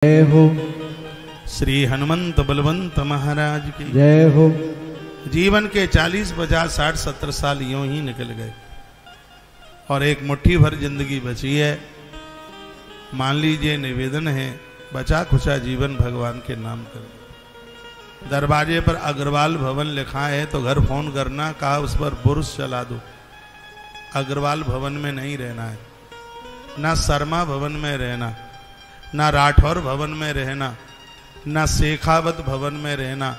जय हो। श्री हनुमंत बलवंत महाराज की जय हो। जीवन के 40, 50, 60, 70 साल यूं ही निकल गए और एक मुट्ठी भर जिंदगी बची है। मान लीजिए निवेदन है, बचा खुचा जीवन भगवान के नाम कर। दरवाजे पर अग्रवाल भवन लिखा है तो घर फोन करना, कहा उस पर बुर्स चला दो। अग्रवाल भवन में नहीं रहना है, ना शर्मा भवन में रहना, ना राठौर भवन में रहना, ना शेखावत भवन में रहना,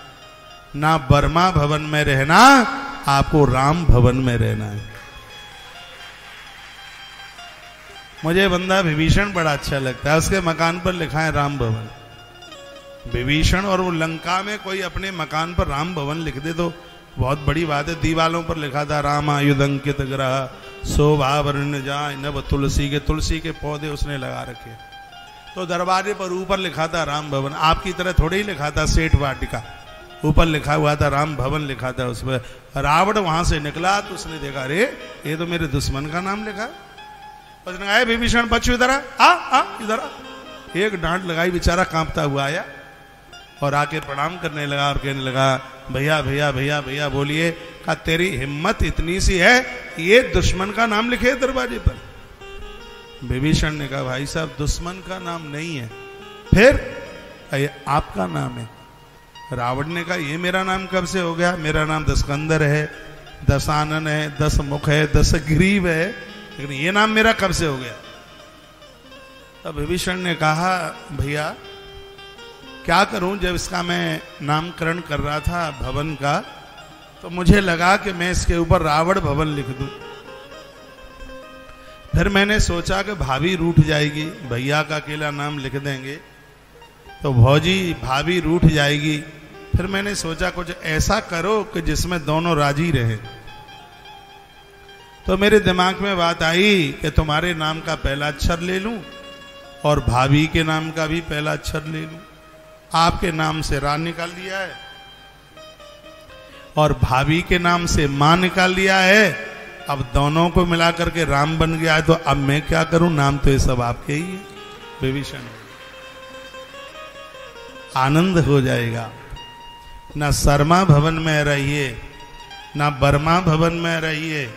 ना बर्मा भवन में रहना, आपको राम भवन में रहना है। मुझे बंदा विभीषण बड़ा अच्छा लगता है, उसके मकान पर लिखा है राम भवन। विभीषण और वो लंका में कोई अपने मकान पर राम भवन लिख दे तो बहुत बड़ी बात है। दीवालों पर लिखा था रामायुधंकित ग्रह शोभा वर्ण जाय नव तुलसी के पौधे उसने लगा रखे। तो दरवाजे पर ऊपर लिखा था राम भवन। आपकी तरह थोड़े ही लिखा था सेठ वाटिका, ऊपर लिखा हुआ था राम भवन लिखा था उस पर। रावण वहां से निकला तो उसने देखा, अरे ये तो मेरे दुश्मन का नाम लिखा। उसने कहा विभीषण बच्चू इधर आ, इधर आ। एक डांट लगाई, बेचारा कांपता हुआ आया और आके प्रणाम करने लगा और कहने लगा, भैया भैया भैया भैया बोलिए। कहा तेरी हिम्मत इतनी सी है, ये दुश्मन का नाम लिखे दरवाजे पर। विभीषण ने कहा, भाई साहब दुश्मन का नाम नहीं है, फिर ये आपका नाम है। रावण ने कहा, ये मेरा नाम कब से हो गया? मेरा नाम दशकंदर है, दशानन है, 10 मुख है, 10 ग्रीव है, लेकिन ये नाम मेरा कब से हो गया? तब विभीषण ने कहा, भैया क्या करूं, जब इसका मैं नामकरण कर रहा था भवन का तो मुझे लगा कि मैं इसके ऊपर रावण भवन लिख दूं। फिर मैंने सोचा कि भाभी रूठ जाएगी, भैया का अकेला नाम लिख देंगे तो भौजी भाभी रूठ जाएगी। फिर मैंने सोचा कुछ ऐसा करो कि जिसमें दोनों राजी रहें। तो मेरे दिमाग में बात आई कि तुम्हारे नाम का पहला अक्षर ले लूं और भाभी के नाम का भी पहला अक्षर ले लूं। आपके नाम से रा निकाल दिया है और भाभी के नाम से मां निकाल दिया है। अब दोनों को मिला करके राम बन गया है, तो अब मैं क्या करूं? नाम तो ये सब आपके ही है। विभीषण आनंद हो जाएगा। ना शर्मा भवन में रहिए, ना बर्मा भवन में रहिए,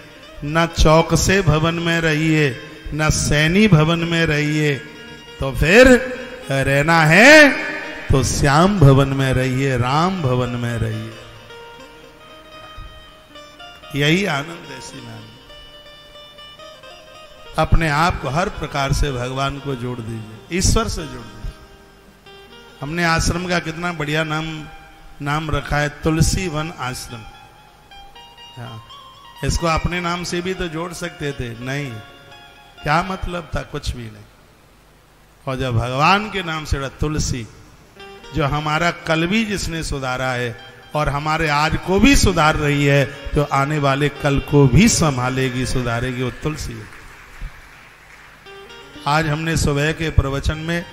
ना चौकसे भवन में रहिए, ना सैनी भवन में रहिए, तो फिर रहना है तो श्याम भवन में रहिए, राम भवन में रहिए। यही आनंद है। ऐसी नाम अपने आप को हर प्रकार से भगवान को जोड़ दीजिए, ईश्वर से जोड़ दीजिए। हमने आश्रम का कितना बढ़िया नाम रखा है, तुलसी वन आश्रम। हाँ, इसको अपने नाम से भी तो जोड़ सकते थे, नहीं, क्या मतलब था? कुछ भी नहीं। और जब भगवान के नाम से तुलसी, जो हमारा कल भी जिसने सुधारा है और हमारे आज को भी सुधार रही है, तो आने वाले कल को भी संभालेगी, सुधारेगी, वो तुलसी है। आज हमने सुबह के प्रवचन में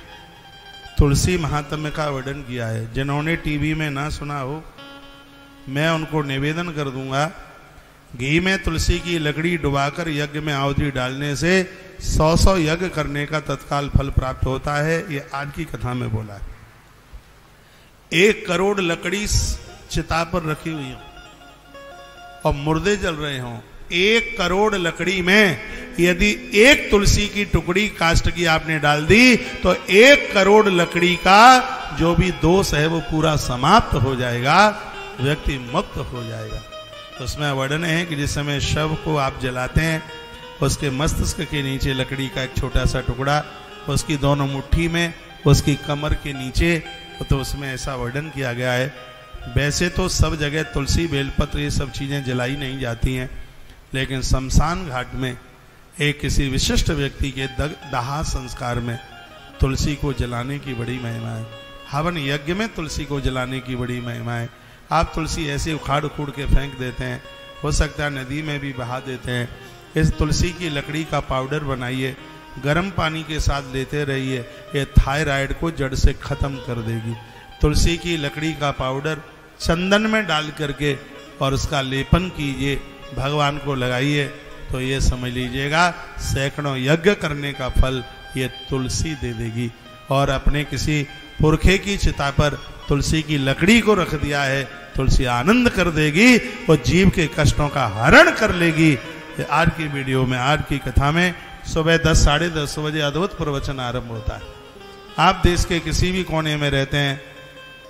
तुलसी महात्म्य का वर्णन किया है। जिन्होंने टीवी में ना सुना हो, मैं उनको निवेदन कर दूंगा, घी में तुलसी की लकड़ी डुबाकर यज्ञ में आहुति डालने से 100 यज्ञ करने का तत्काल फल प्राप्त होता है। ये आज की कथा में बोला है। 1 करोड़ लकड़ी चिता पर रखी हुई हो और मुर्दे जल रहे हों, 1 करोड़ लकड़ी में यदि 1 तुलसी की टुकड़ी काष्ठ की आपने डाल दी तो 1 करोड़ लकड़ी का जो भी दोष है वो पूरा समाप्त हो जाएगा, व्यक्ति मुक्त हो जाएगा। तो उसमें वर्णन है कि जिस समय शव को आप जलाते हैं, उसके मस्तिष्क के नीचे लकड़ी का एक छोटा सा टुकड़ा, उसकी दोनों मुट्ठी में, उसकी कमर के नीचे, तो उसमें ऐसा वर्णन किया गया है। वैसे तो सब जगह तुलसी बेलपत्र ये सब चीजें जलाई नहीं जाती हैं, लेकिन शमशान घाट में एक किसी विशिष्ट व्यक्ति के दाह संस्कार में तुलसी को जलाने की बड़ी महिमा है। हवन यज्ञ में तुलसी को जलाने की बड़ी महिमा है। आप तुलसी ऐसे उखाड़ उखूड़ के फेंक देते हैं, हो सकता है नदी में भी बहा देते हैं। इस तुलसी की लकड़ी का पाउडर बनाइए, गर्म पानी के साथ लेते रहिए, ये थायराइड को जड़ से खत्म कर देगी। तुलसी की लकड़ी का पाउडर चंदन में डाल करके और उसका लेपन कीजिए, भगवान को लगाइए, तो ये समझ लीजिएगा सैकड़ों यज्ञ करने का फल ये तुलसी दे देगी। और अपने किसी पुरखे की चिता पर तुलसी की लकड़ी को रख दिया है। तुलसी आनंद कर देगी और जीव के कष्टों का हरण कर लेगी। आज की वीडियो में, आज की कथा में सुबह 10 साढ़े 10 बजे अद्भुत प्रवचन आरंभ होता है। आप देश के किसी भी कोने में रहते हैं,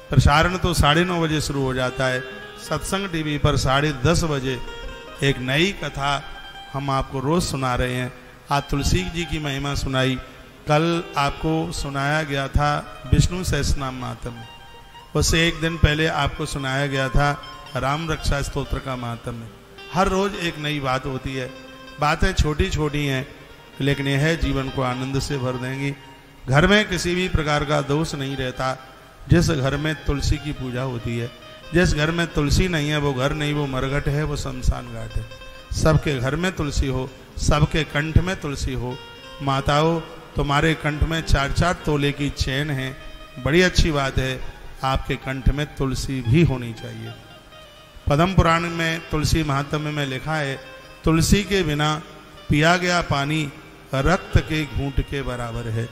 प्रसारण तो 9:30 बजे शुरू हो जाता है। सत्संग टीवी पर 10:30 बजे एक नई कथा हम आपको रोज सुना रहे हैं। आज तुलसी जी की महिमा सुनाई, कल आपको सुनाया गया था विष्णु सहस्रनाम महात्म्य, उससे एक दिन पहले आपको सुनाया गया था राम रक्षा स्तोत्र का महात्म्य। हर रोज एक नई बात होती है। बातें छोटी छोटी हैं लेकिन यह जीवन को आनंद से भर देंगी। घर में किसी भी प्रकार का दोष नहीं रहता। जिस घर में तुलसी की पूजा होती है, जिस घर में तुलसी नहीं है वो घर नहीं, वो मरघट है, वो शमशान घाट है। सबके घर में तुलसी हो, सबके कंठ में तुलसी हो। माताओं, तुम्हारे कंठ में 4-4 तोले की चेन है, बड़ी अच्छी बात है। आपके कंठ में तुलसी भी होनी चाहिए। पद्म पुराण में तुलसी महात्म्य में लिखा है, तुलसी के बिना पिया गया पानी रक्त के घूंट के बराबर है।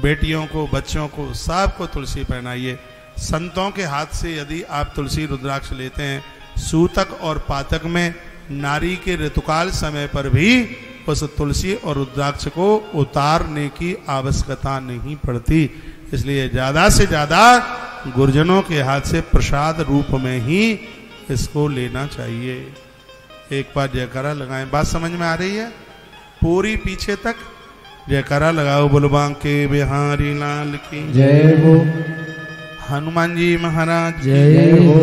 बेटियों को, बच्चों को, सबको तुलसी पहनाइए। संतों के हाथ से यदि आप तुलसी रुद्राक्ष लेते हैं, सूतक और पातक में नारी के ऋतुकाल समय पर भी उस तुलसी और रुद्राक्ष को उतारने की आवश्यकता नहीं पड़ती। इसलिए ज्यादा से ज्यादा गुरुजनों के हाथ से प्रसाद रूप में ही इसको लेना चाहिए। एक बार जयकारा लगाएं। बात समझ में आ रही है? पूरी पीछे तक जयकारा लगाओ। बुलबांग के बिहारी लाल की जय हो। हनुमान जी महाराज जय हो।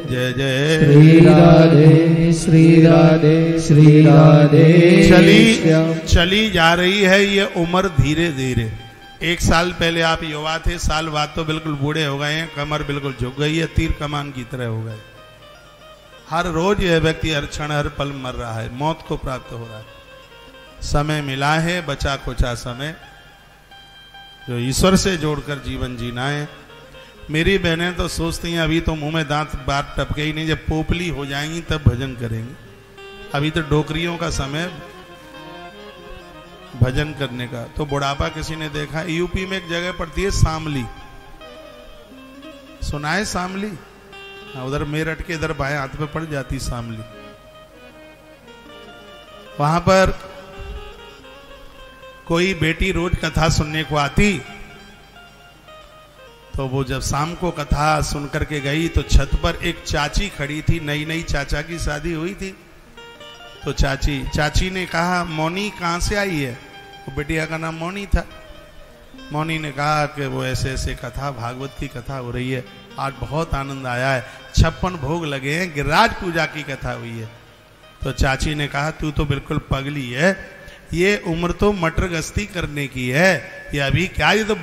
जय जय श्री राधे श्री राधे श्री राधे। चली जा रही है ये उम्र धीरे धीरे। 1 साल पहले आप युवा थे, साल बाद तो बिल्कुल बूढ़े हो गए हैं, कमर बिल्कुल झुक गई है, तीर कमान की तरह हो गए। हर रोज यह व्यक्ति हर क्षण हर पल मर रहा है, मौत को प्राप्त हो रहा है। समय मिला है, बचा कुचा समय जो ईश्वर से जोड़कर जीवन जीना है। मेरी बहनें तो सोचती हैं अभी तो मुंह में दांत बात टपके ही नहीं, जब पोपली हो जाएंगी तब भजन करेंगी। अभी तो डोकरियों का समय भजन करने का। तो बुढ़ापा किसी ने देखा? यूपी में एक जगह पड़ती है शामली, सुना है शामली? उधर मेरठ के इधर बाएं हाथ पे पड़ जाती शामली। वहां पर कोई बेटी रोज कथा सुनने को आती, तो वो जब शाम को कथा सुन करके गई तो छत पर एक चाची खड़ी थी। नई नई चाचा की शादी हुई थी। तो चाची ने कहा, मौनी कहाँ से आई है? वो बिटिया का नाम मौनी था। मौनी ने कहा कि वो ऐसे ऐसे कथा, भागवत की कथा हो रही है, आज बहुत आनंद आया है, 56 भोग लगे हैं, गिरिराज पूजा की कथा हुई है। तो चाची ने कहा, तू तो बिल्कुल पगली है, ये उम्र तो मटर गश्ती करने की है, ये अभी क्या, ये तो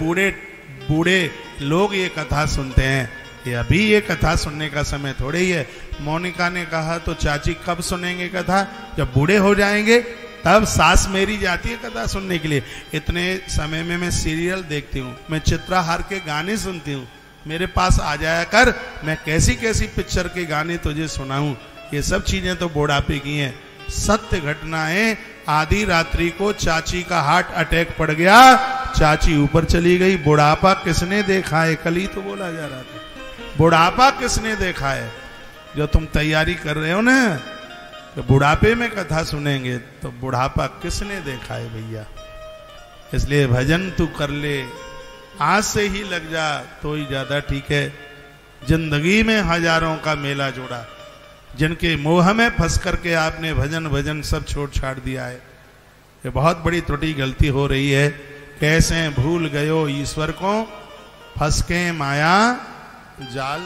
बूढ़े लोग ये कथा सुनते हैं, ये अभी ये कथा सुनने का समय थोड़े ही है। मोनिका ने कहा, तो चाची कब सुनेंगे कथा? जब बूढ़े हो जाएंगे तब सास मेरी जाती है कथा सुनने के लिए। इतने समय में मैं सीरियल देखती हूँ, मैं चित्रहार के गाने सुनती हूँ, मेरे पास आ जाया कर, मैं कैसी कैसी पिक्चर के गाने तुझे सुनाऊं। ये सब चीजें तो बुढ़ापे की हैं। सत्य घटनाएं। आधी रात्रि को चाची का हार्ट अटैक पड़ गया, चाची ऊपर चली गई। बुढ़ापा किसने देखा है? कल ही तो बोला जा रहा था, बुढ़ापा किसने देखा है? जो तुम तैयारी कर रहे हो ना तो बुढ़ापे में कथा सुनेंगे, तो बुढ़ापा किसने देखा है भैया? इसलिए भजन तू कर ले, आज से ही लग जा तो ही ज्यादा ठीक है। जिंदगी में हजारों का मेला जोड़ा, जिनके मोह में फंस करके आपने भजन सब छोड़ छाड़ दिया है, ये बहुत बड़ी त्रुटि गलती हो रही है। कैसे भूल गयो ईश्वर को, फंस के माया जाल।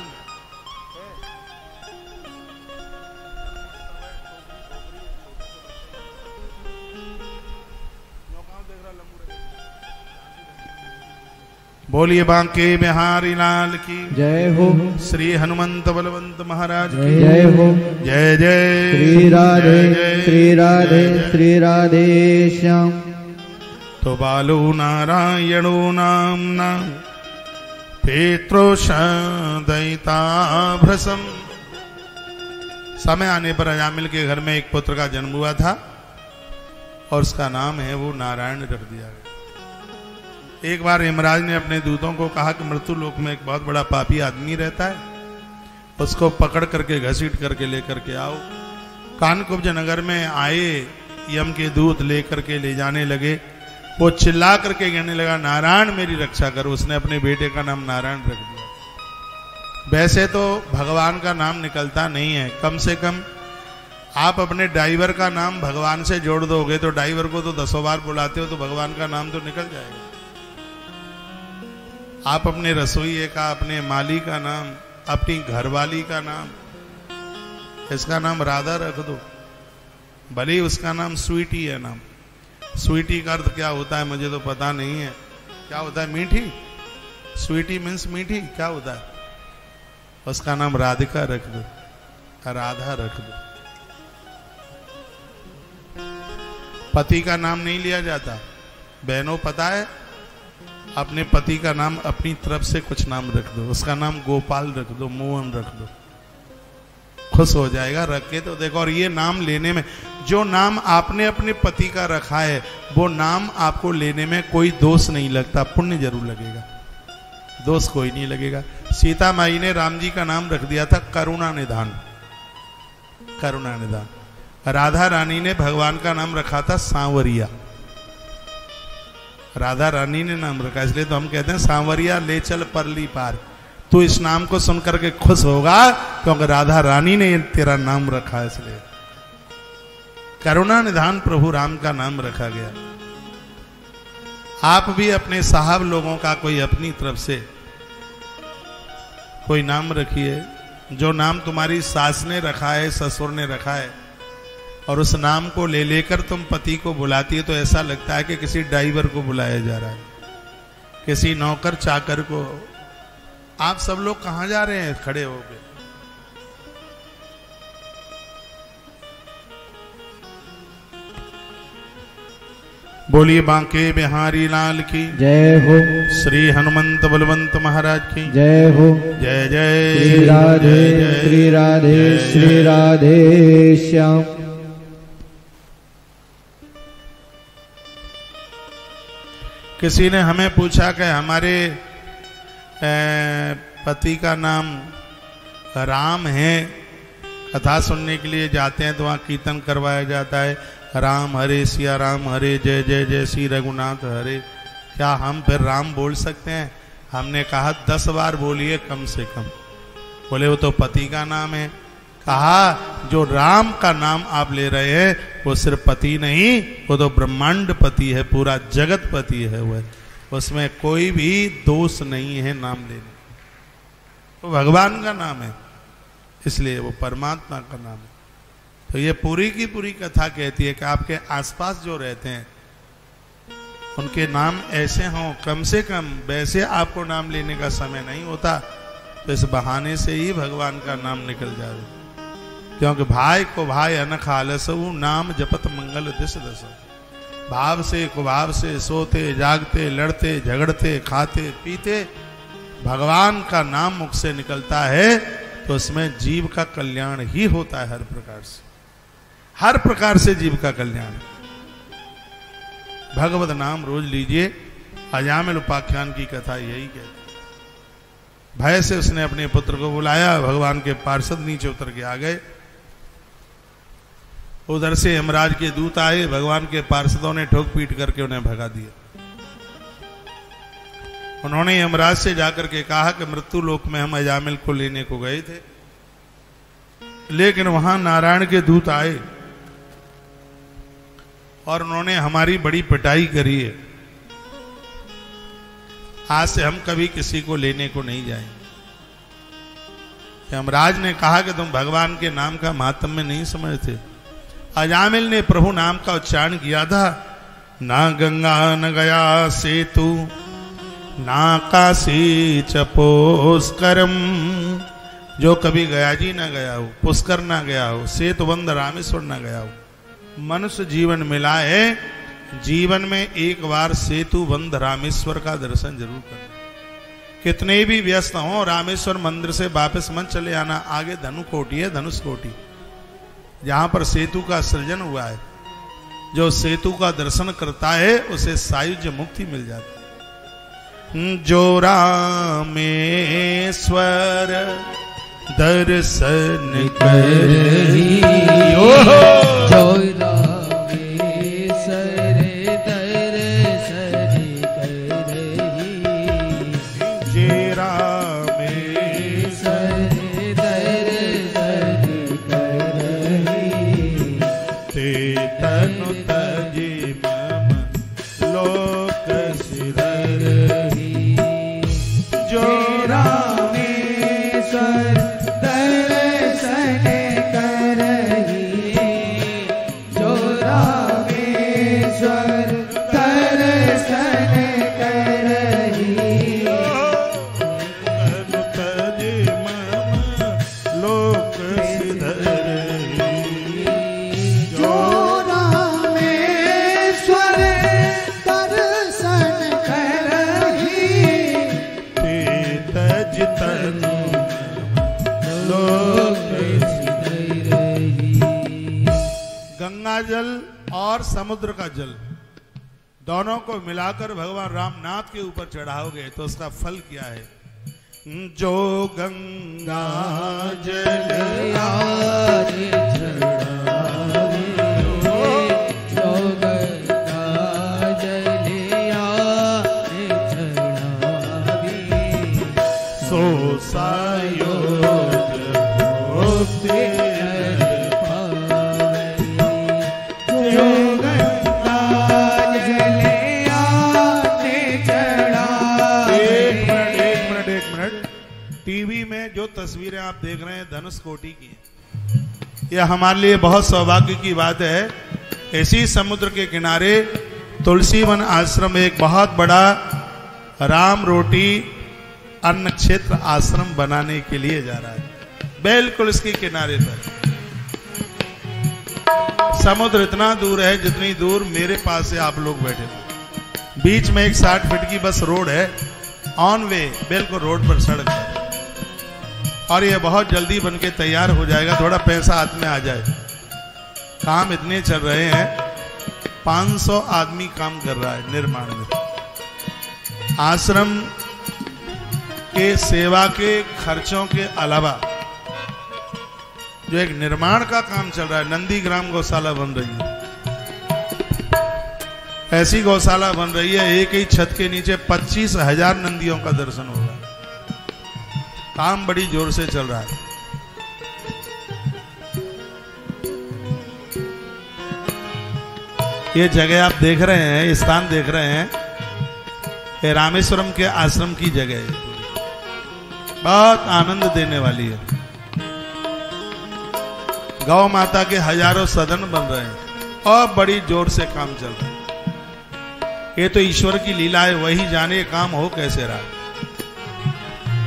बोलिए बांके बिहारी लाल की जय हो। श्री हनुमंत बलवंत महाराज की जय हो। जय जय श्री राधे श्री राधे श्री राधे श्याम। तो बालो नारायणो नाम्ना पेत्रोष दैता भ्रसम। समय आने पर अजामिल के घर में एक पुत्र का जन्म हुआ था और उसका नाम है वो नारायण रख दिया गया। एक बार यमराज ने अपने दूतों को कहा कि मृत्यु लोक में एक बहुत बड़ा पापी आदमी रहता है, उसको पकड़ करके घसीट करके लेकर के आओ। कानकुब्ज नगर में आए, यम के दूत लेकर के ले जाने लगे। वो चिल्ला करके कहने लगा, नारायण मेरी रक्षा करो। उसने अपने बेटे का नाम नारायण रख दिया। वैसे तो भगवान का नाम निकलता नहीं है, कम से कम आप अपने ड्राइवर का नाम भगवान से जोड़ दोगे तो ड्राइवर को तो 10 बार बुलाते हो तो भगवान का नाम तो निकल जाएगा। आप अपने रसोइये का, अपने माली का नाम, अपनी घरवाली का नाम, इसका नाम राधा रख दो, भले ही उसका नाम स्वीटी है। नाम स्वीटी का अर्थ क्या होता है मुझे तो पता नहीं है। क्या होता है? मीठी। स्वीटी मीन्स मीठी। क्या होता है? उसका नाम राधिका रख दो, राधा रख दो। पति का नाम नहीं लिया जाता। बहनों पता है, अपने पति का नाम अपनी तरफ से कुछ नाम रख दो। उसका नाम गोपाल रख दो, मोहन रख दो, खुश हो जाएगा रख के। तो देखो, और ये नाम लेने में, जो नाम आपने अपने पति का रखा है वो नाम आपको लेने में कोई दोष नहीं लगता, पुण्य जरूर लगेगा, दोष कोई नहीं लगेगा। सीता माई ने राम जी का नाम रख दिया था करुणा निधान, करुणा निधान। राधा रानी ने भगवान का नाम रखा था सांवरिया, राधा रानी ने नाम रखा, इसलिए तो हम कहते हैं सांवरिया ले चल परली पार। तू इस नाम को सुनकर के खुश होगा क्योंकि राधा रानी ने तेरा नाम रखा है, इसलिए करुणा निधान प्रभु राम का नाम रखा गया। आप भी अपने साहब लोगों का कोई अपनी तरफ से कोई नाम रखिए। जो नाम तुम्हारी सास ने रखा है, ससुर ने रखा है, और उस नाम को ले लेकर तुम पति को बुलाती है तो ऐसा लगता है कि किसी ड्राइवर को बुलाया जा रहा है, किसी नौकर चाकर को। आप सब लोग कहां जा रहे हैं खड़े हो गए? बोलिए बांके बिहारी लाल की जय हो। श्री हनुमंत बलवंत महाराज की जय हो। जय जय श्री राधे श्री राधे श्री राधे श्याम। किसी ने हमें पूछा कि हमारे पति का नाम राम है, कथा सुनने के लिए जाते हैं तो वहाँ कीर्तन करवाया जाता है, राम हरे सिया राम हरे जय जय जय श्री रघुनाथ हरे। क्या हम फिर राम बोल सकते हैं? हमने कहा 10 बार बोलिए कम से कम। बोले वो तो पति का नाम है। कहा जो राम का नाम आप ले रहे हैं वो सिर्फ पति नहीं, वो तो ब्रह्मांड पति है, पूरा जगत पति है, वो उसमें कोई भी दोष नहीं है नाम लेने। वो भगवान का नाम है, इसलिए वो परमात्मा का नाम है। तो ये पूरी की पूरी कथा कहती है कि आपके आसपास जो रहते हैं उनके नाम ऐसे हों, कम से कम वैसे आपको नाम लेने का समय नहीं होता तो इस बहाने से ही भगवान का नाम निकल जाए। क्योंकि भाई को भाई अनख आलसऊ, नाम जपत मंगल दिस दसो। भाव से कुभाव से सोते जागते लड़ते झगड़ते खाते पीते भगवान का नाम मुख से निकलता है तो उसमें जीव का कल्याण ही होता है। हर प्रकार से, हर प्रकार से जीव का कल्याण। भगवत नाम रोज लीजिए। अजामिल उपाख्यान की कथा यही कहती। भय से उसने अपने पुत्र को बुलाया, भगवान के पार्षद नीचे उतर के आ गए। उधर से यमराज के दूत आए, भगवान के पार्षदों ने ठोक पीट करके उन्हें भगा दिया। उन्होंने यमराज से जाकर के कहा कि मृत्यु लोक में हम अजामिल को लेने को गए थे, लेकिन वहां नारायण के दूत आए और उन्होंने हमारी बड़ी पिटाई करी है। आज से हम कभी किसी को लेने को नहीं जाएंगे। यमराज ने कहा कि तुम भगवान के नाम का महात्म्य नहीं समझते। अजामिल ने प्रभु नाम का उच्चारण किया था। ना गंगा न गया सेतु, ना काशी च पुष्करम। जो कभी गया जी न गया हो, पुष्कर ना गया हो, सेतुबंध रामेश्वर ना गया हो, मनुष्य जीवन मिला है, जीवन में एक बार सेतु बंध रामेश्वर का दर्शन जरूर करना। कितने भी व्यस्त हो, रामेश्वर मंदिर से वापस मन चले आना। आगे धनु कोटि है, धनुष कोटि, जहां पर सेतु का सृजन हुआ है। जो सेतु का दर्शन करता है उसे सायुज्य मुक्ति मिल जाती है। जो रामेश्वर दर्शन करही, जो रामेश्वर दर्शन करही, जे रामेश्वर दर्शन करही, ते तनु तजि मम लोक सिधरही। जो रामेश्वर दर्शन करही, जो रामेश्वर दर्शन करही, तनु तजि मम लोक सिधरही। जो रामेश्वर दर्शन करही, ते तज तनु लोक गंगा जल और समुद्र का जल दोनों को मिलाकर भगवान रामनाथ के ऊपर चढ़ाओगे तो उसका फल क्या है? जो गंगा जल याद चढ़ावे, जो गंगा जल याद चढ़ावे, सो सायोज होते जो गंगा जल याद चढ़ावे। एक मिनट। टीवी में जो तस्वीरें आप देख रहे हैं धनुष कोटि की हैं। यह हमारे लिए बहुत सौभाग्य की बात है। इसी समुद्र के किनारे तुलसी वन आश्रम एक बहुत बड़ा राम रोटी अन्न क्षेत्र आश्रम बनाने के लिए जा रहा है। बिल्कुल इसके किनारे पर समुद्र इतना दूर है जितनी दूर मेरे पास से आप लोग बैठे हैं। बीच में एक 60 फीट की बस रोड है, ऑन वे, बिल्कुल रोड पर सड़क है। और यह बहुत जल्दी बनके तैयार हो जाएगा, थोड़ा पैसा हाथ में आ जाए। काम इतने चल रहे हैं, 500 आदमी काम कर रहा है निर्माण में। आश्रम के सेवा के खर्चों के अलावा जो एक निर्माण का काम चल रहा है, नंदीग्राम गौशाला बन रही है। ऐसी गौशाला बन रही है, एक ही छत के नीचे 25,000 नंदियों का दर्शन होगा। काम बड़ी जोर से चल रहा है। ये जगह आप देख रहे हैं, ये स्थान देख रहे हैं, ये रामेश्वरम के आश्रम की जगह है। बहुत आनंद देने वाली है। गौ माता के हजारों सदन बन रहे हैं और बड़ी जोर से काम चल रहा है। ये तो ईश्वर की लीला है, वही जाने काम हो कैसे रहा।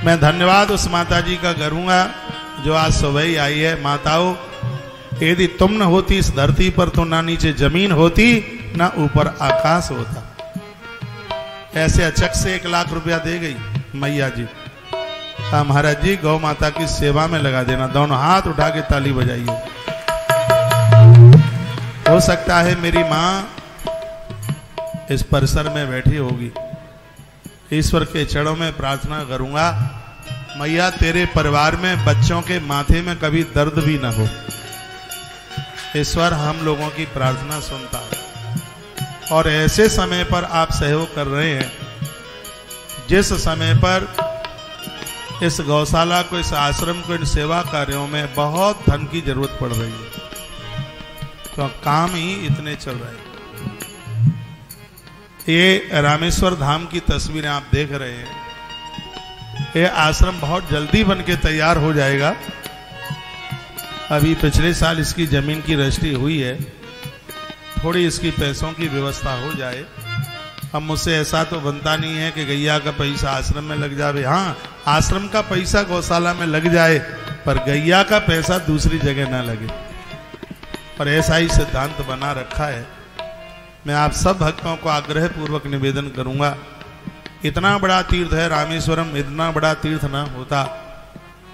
मैं धन्यवाद उस माता जी का करूंगा जो आज सुबह आई है। माताओं, यदि तुम न होती इस धरती पर तो ना नीचे जमीन होती ना ऊपर आकाश होता। ऐसे अचक से 1 लाख रुपया दे गई मैया जी। महाराज जी गौ माता की सेवा में लगा देना, दोनों हाथ उठा के ताली बजाइए। हो सकता है मेरी माँ इस परिसर में बैठी होगी। ईश्वर के चरणों में प्रार्थना करूंगा, मैया तेरे परिवार में बच्चों के माथे में कभी दर्द भी ना हो। ईश्वर हम लोगों की प्रार्थना सुनता है। और ऐसे समय पर आप सहयोग कर रहे हैं जिस समय पर इस गौशाला को, इस आश्रम को, इन सेवा कार्यों में बहुत धन की जरूरत पड़ रही है। तो काम ही इतने चल रहे हैं। ये रामेश्वर धाम की तस्वीरें आप देख रहे हैं। ये आश्रम बहुत जल्दी बनके तैयार हो जाएगा। अभी पिछले साल इसकी जमीन की रजिस्ट्री हुई है, थोड़ी इसकी पैसों की व्यवस्था हो जाए। अब मुझसे ऐसा तो बनता नहीं है कि गैया का पैसा आश्रम में लग जाए। हाँ, आश्रम का पैसा गौशाला में लग जाए पर गैया का पैसा दूसरी जगह ना लगे। और ऐसा ही सिद्धांत बना रखा है। मैं आप सब भक्तों को आग्रह पूर्वक निवेदन करूंगा, इतना बड़ा तीर्थ है रामेश्वरम, इतना बड़ा तीर्थ ना होता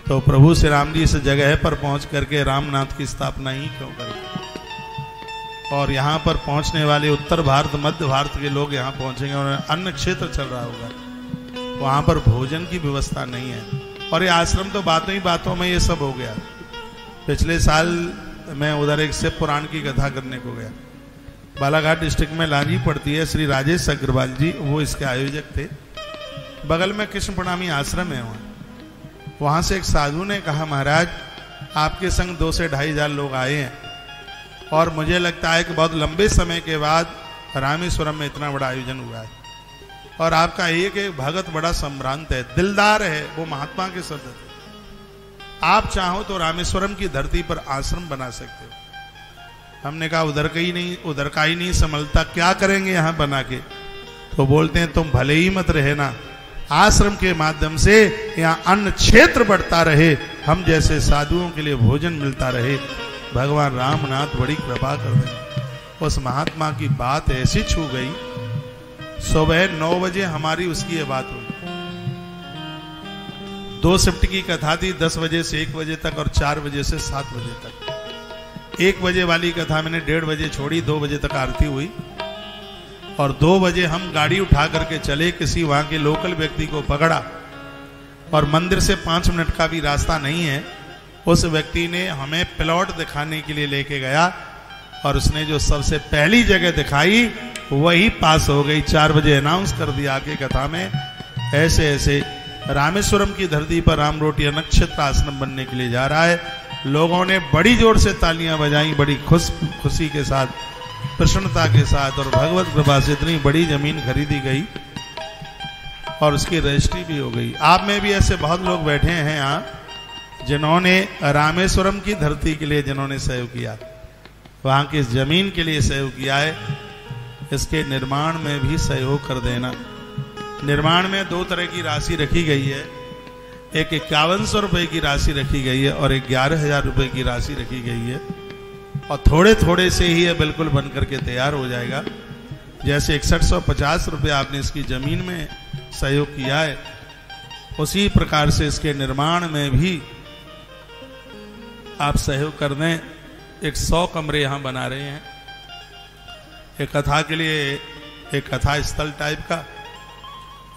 तो प्रभु श्री राम जी इस जगह पर पहुंच करके रामनाथ की स्थापना ही क्यों करते। और यहाँ पर पहुंचने वाले उत्तर भारत, मध्य भारत के लोग यहाँ पहुंचेंगे और अन्न क्षेत्र चल रहा होगा। वहां पर भोजन की व्यवस्था नहीं है। और ये आश्रम तो बातों ही बातों में ये सब हो गया। पिछले साल मैं उधर एक शिव पुराण की कथा करने को गया। बालाघाट डिस्ट्रिक्ट में लांजी पड़ती है, श्री राजेश अग्रवाल जी वो इसके आयोजक थे। बगल में कृष्ण प्रणामी आश्रम है वहां से एक साधु ने कहा, महाराज आपके संग 2 से 2.5 हजार लोग आए हैं और मुझे लगता है कि बहुत लंबे समय के बाद रामेश्वरम में इतना बड़ा आयोजन हुआ है और आपका एक एक भगत बड़ा संभ्रांत है, दिलदार है, वो महात्मा के शब्द थे। आप चाहो तो रामेश्वरम की धरती पर आश्रम बना सकते हो। हमने कहा उधर का ही नहीं संभलता, क्या करेंगे यहां बना के? तो बोलते हैं तुम भले ही मत रहे ना, आश्रम के माध्यम से यहाँ अन्न क्षेत्र बढ़ता रहे, हम जैसे साधुओं के लिए भोजन मिलता रहे। भगवान रामनाथ बड़ी कृपा कर दें। उस महात्मा की बात ऐसी छू गई, सुबह 9 बजे हमारी उसकी ये बात हुई। 2 शिफ्ट की कथा थी, 10 बजे से 1 बजे तक और 4 बजे से 7 बजे तक। 1 बजे वाली कथा मैंने 1:30 बजे छोड़ी, 2 बजे तक आरती हुई और 2 बजे हम गाड़ी उठा करके चले, किसी वहां के लोकल व्यक्ति को पकड़ा और मंदिर से 5 मिनट का भी रास्ता नहीं है। उस व्यक्ति ने हमें प्लॉट दिखाने के लिए लेके गया और उसने जो सबसे पहली जगह दिखाई वही पास हो गई। 4 बजे अनाउंस कर दिया आगे कथा में, ऐसे ऐसे रामेश्वरम की धरती पर राम रोटी नक्षत्र आश्रम बनने के लिए जा रहा है। लोगों ने बड़ी जोर से तालियां बजाई, बड़ी खुशी के साथ, प्रसन्नता के साथ, और भगवत कृपा से इतनी बड़ी जमीन खरीदी गई और उसकी रजिस्ट्री भी हो गई। आप में भी ऐसे बहुत लोग बैठे हैं यहाँ जिन्होंने रामेश्वरम की धरती के लिए जिन्होंने सहयोग किया, वहां की जमीन के लिए सहयोग किया है। इसके निर्माण में भी सहयोग कर देना। निर्माण में 2 तरह की राशि रखी गई है, एक 5100 रुपए की राशि रखी गई है और 11,000 रुपए की राशि रखी गई है। और थोड़े थोड़े से ही ये बिल्कुल बन करके तैयार हो जाएगा। जैसे 6150 रुपये आपने इसकी जमीन में सहयोग किया है, उसी प्रकार से इसके निर्माण में भी आप सहयोग कर दें। 100 कमरे यहाँ बना रहे हैं एक कथा के लिए, एक कथा स्थल टाइप का,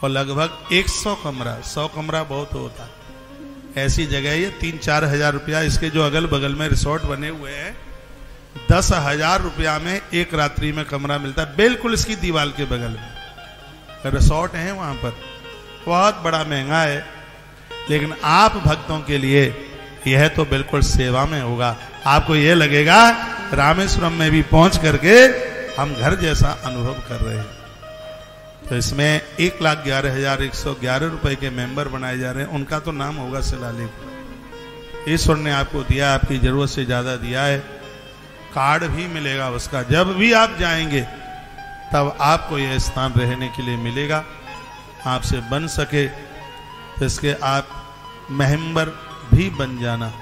और लगभग 100 कमरा, 100 कमरा बहुत होता है ऐसी जगह है। 3-4 हजार रुपया इसके जो अगल बगल में रिसोर्ट बने हुए हैं, 10,000 रुपया में एक रात्रि में कमरा मिलता है, बिल्कुल इसकी दीवार के बगल में रिसोर्ट है वहां पर। बहुत बड़ा महंगा है, लेकिन आप भक्तों के लिए यह तो बिल्कुल सेवा में होगा। आपको यह लगेगा रामेश्वरम में भी पहुंच करके हम घर जैसा अनुभव कर रहे हैं। तो इसमें 1,11,111 रुपए के मेंबर बनाए जा रहे हैं। उनका तो नाम होगा शिलालेख। ईश्वर ने आपको दिया, आपकी जरूरत से ज्यादा दिया है। कार्ड भी मिलेगा उसका, जब भी आप जाएंगे तब आपको यह स्थान रहने के लिए मिलेगा। आपसे बन सके तो इसके आप मेंबर भी बन जाना।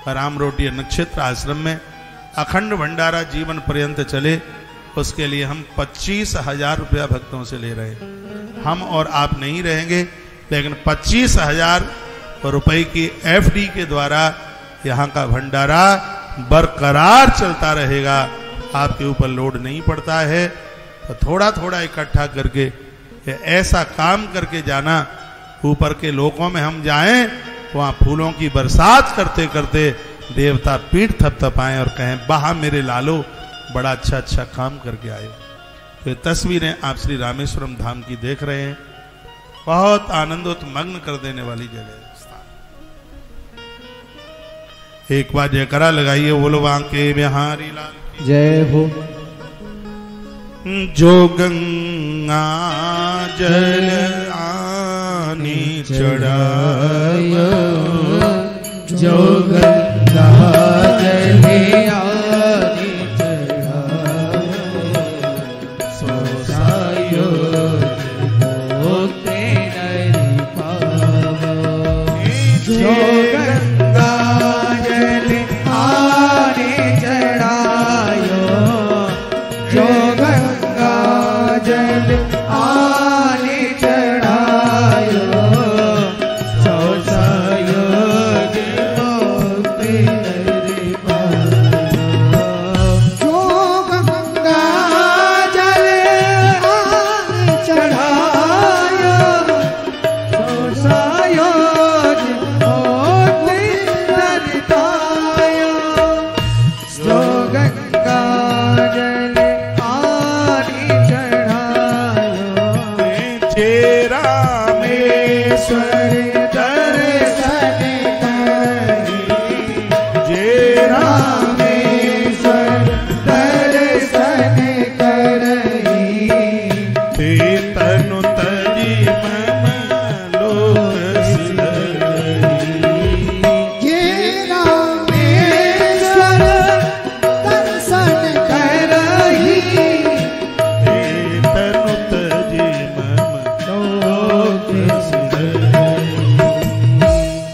राम रोटी नक्षत्र आश्रम में अखंड भंडारा जीवन पर्यंत चले, उसके लिए हम 25,000 रुपया भक्तों से ले रहे हैं। हम और आप नहीं रहेंगे, लेकिन 25,000 रुपए की FD के द्वारा यहाँ का भंडारा बरकरार चलता रहेगा। आपके ऊपर लोड नहीं पड़ता है। तो थोड़ा थोड़ा इकट्ठा करके ऐसा काम करके जाना, ऊपर के लोकों में हम जाएं, वहां फूलों की बरसात करते करते देवता पीठ थपथपाएं और कहें, वाह मेरे लालो, बड़ा अच्छा अच्छा काम करके आए। तो ये तस्वीरें आप श्री रामेश्वरम धाम की देख रहे हैं। बहुत आनंदोत्मग्न कर देने वाली जगह है। एक बार जयकारा लगाइए, बोलो बांके बिहारी लाल की जय हो। जो गंगा जल आनी चढ़ायो, जो गंगा जल आनी दर्शन करही, जय रामेश्वर दर्शन करही, ते तनु तजी मम लोक सिरही, जय रामेश्वर दर्शन करही, ते तनु तजी मम लोक सिरही,